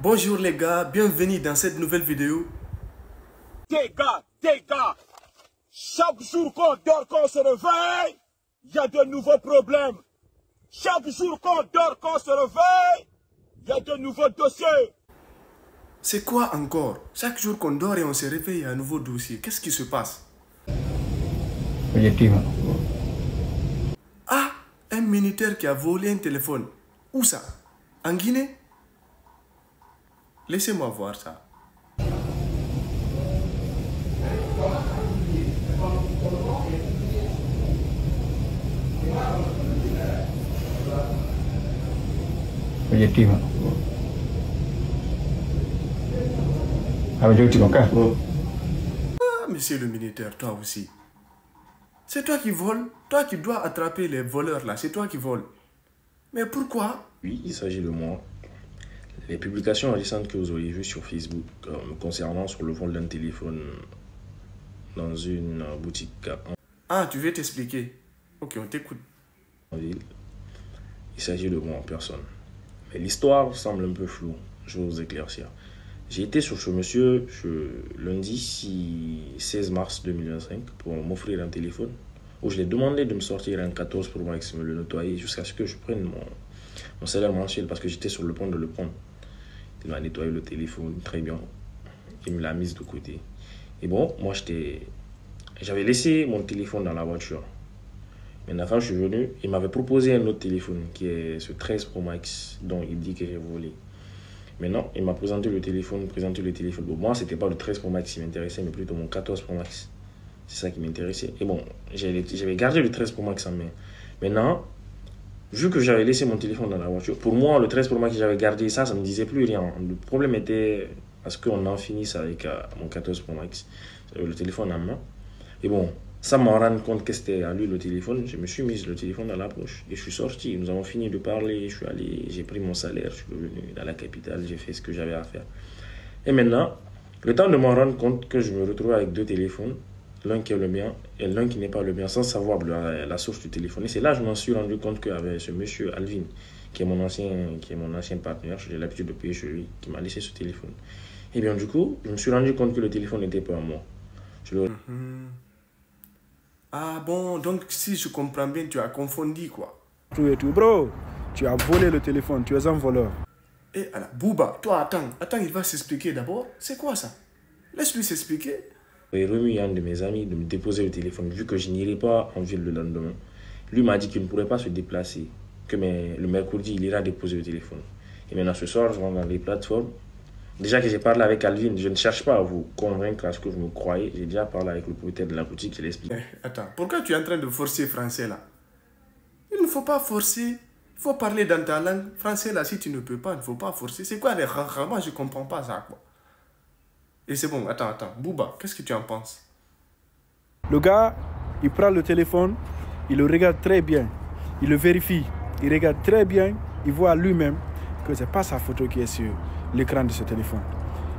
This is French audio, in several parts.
Bonjour les gars, bienvenue dans cette nouvelle vidéo. Les gars, chaque jour qu'on dort, qu'on se réveille, il y a de nouveaux problèmes. Chaque jour qu'on dort, qu'on se réveille, il y a de nouveaux dossiers. C'est quoi encore? Chaque jour qu'on dort et on se réveille, il y a un nouveau dossier. Qu'est-ce qui se passe? Effectivement. Ah, un militaire qui a volé un téléphone. Où ça? En Guinée? Laissez-moi voir ça. Effectivement. Ah, monsieur le militaire, toi aussi. C'est toi qui voles. Toi qui dois attraper les voleurs là. C'est toi qui voles. Mais pourquoi? Oui, il s'agit de moi. Les publications récentes que vous auriez vues sur Facebook me concernant sur le vol d'un téléphone dans une boutique Ah, tu veux t'expliquer? Ok, on t'écoute. en ville, il s'agit de moi en personne. Mais l'histoire semble un peu floue, je vais vous éclaircir. J'ai été sur ce monsieur lundi 16 mars 2025 pour m'offrir un téléphone où je lui ai demandé de me sortir un 14 Pro Max, me le nettoyer jusqu'à ce que je prenne mon salaire mensuel parce que j'étais sur le point de le prendre. Il m'a nettoyé le téléphone très bien. Il me l'a mis de côté. Et bon, moi j'avais laissé mon téléphone dans la voiture. Maintenant, quand je suis venu, il m'avait proposé un autre téléphone qui est ce 13 Pro Max dont il dit que j'ai volé. Maintenant, il m'a présenté le téléphone. Bon, moi, c'était pas le 13 Pro Max qui m'intéressait, mais plutôt mon 14 Pro Max. C'est ça qui m'intéressait. Et bon, j'avais gardé le 13 Pro Max en main. Maintenant, vu que j'avais laissé mon téléphone dans la voiture, pour moi, le 13 Pro Max que j'avais gardé, ça ne me disait plus rien. Le problème était à ce qu'on en finisse avec mon 14 Pro Max. J'avais le téléphone en main. Et bon, sans m'en rendre compte que c'était à lui le téléphone, je me suis mis le téléphone dans la poche et je suis sorti. Nous avons fini de parler, je suis allé, j'ai pris mon salaire, je suis revenu dans la capitale, j'ai fait ce que j'avais à faire. Et maintenant, le temps de m'en rendre compte que je me retrouve avec deux téléphones, l'un qui est le mien et l'un qui n'est pas le mien, sans savoir la source du téléphone. Et c'est là que je m'en suis rendu compte qu'avec ce monsieur Alvin, qui est mon ancien partenaire, j'ai l'habitude de payer chez lui, qui m'a laissé ce téléphone. Et bien du coup, je me suis rendu compte que le téléphone n'était pas à moi. Ah bon, donc si je comprends bien, tu as confondu quoi. Tout et tout, bro. Tu as volé le téléphone, tu es un voleur. Eh, alors, Bouba, toi attends, il va s'expliquer d'abord. C'est quoi ça? Laisse-lui s'expliquer. J'ai remis un de mes amis de me déposer le téléphone vu que je n'irai pas en ville le lendemain. Lui m'a dit qu'il ne pourrait pas se déplacer, que le mercredi, il ira déposer le téléphone. Et maintenant, ce soir, je rentre dans les plateformes. Déjà que j'ai parlé avec Alvin, je ne cherche pas à vous convaincre à ce que je me croyais. J'ai déjà parlé avec le propriétaire de la boutique, je l'explique. Attends, pourquoi tu es en train de forcer français là? Il ne faut pas forcer. Il faut parler dans ta langue. Français là, si tu ne peux pas, il ne faut pas forcer. C'est quoi les raras? Moi, je ne comprends pas ça quoi. Et c'est bon, attends. Bouba, qu'est-ce que tu en penses? Le gars, il prend le téléphone, il le regarde très bien, il le vérifie, il regarde très bien, il voit lui-même que ce n'est pas sa photo qui est sur l'écran de ce téléphone.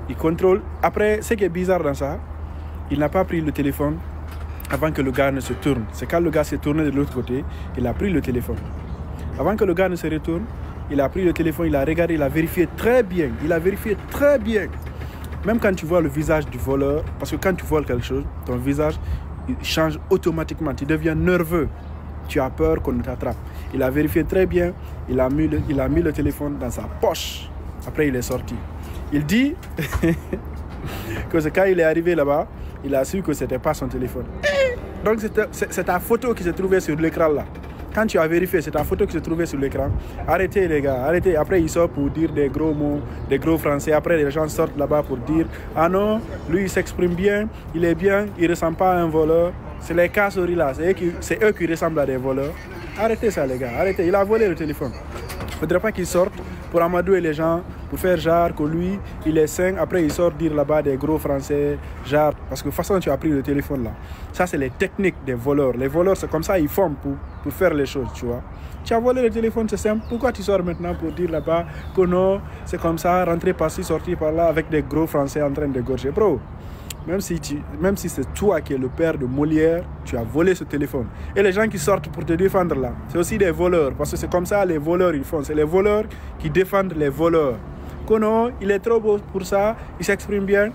Il contrôle. Après, ce qui est bizarre dans ça, il n'a pas pris le téléphone avant que le gars ne se tourne. C'est quand le gars s'est tourné de l'autre côté, il a pris le téléphone. Avant que le gars ne se retourne, il a pris le téléphone, il a regardé, il a vérifié très bien. Il a vérifié très bien. Même quand tu vois le visage du voleur, parce que quand tu voles quelque chose, ton visage il change automatiquement. Tu deviens nerveux. Tu as peur qu'on ne t'attrape. Il a vérifié très bien. Il a mis le téléphone dans sa poche. Après, il est sorti. Il dit que quand il est arrivé là-bas, il a su que ce n'était pas son téléphone. Donc, c'est ta photo qui se trouvait sur l'écran là. Quand tu as vérifié, c'est ta photo qui se trouvait sur l'écran. Arrêtez les gars, arrêtez. Après, il sort pour dire des gros mots, des gros français. Après, les gens sortent là-bas pour dire « Ah non, lui, il s'exprime bien, il est bien, il ne ressemble pas à un voleur. » C'est les casseries là, c'est eux qui ressemblent à des voleurs. Arrêtez ça les gars, arrêtez. Il a volé le téléphone. Il ne faudrait pas qu'il sorte pour amadouer les gens, pour faire genre que lui, il est sain. Après, il sort dire là-bas des gros français, genre, parce que de toute façon, tu as pris le téléphone là. Ça, c'est les techniques des voleurs. Les voleurs, c'est comme ça, ils forment pour faire les choses, tu vois. Tu as volé le téléphone, c'est simple. Pourquoi tu sors maintenant pour dire là-bas que non, c'est comme ça, rentrer par-ci, sortir par-là, avec des gros français en train de gorger, bro? Même si c'est toi qui es le père de Molière, tu as volé ce téléphone. Et les gens qui sortent pour te défendre là, c'est aussi des voleurs. Parce que c'est comme ça les voleurs ils font. C'est les voleurs qui défendent les voleurs. que non, il est trop beau pour ça, il s'exprime bien.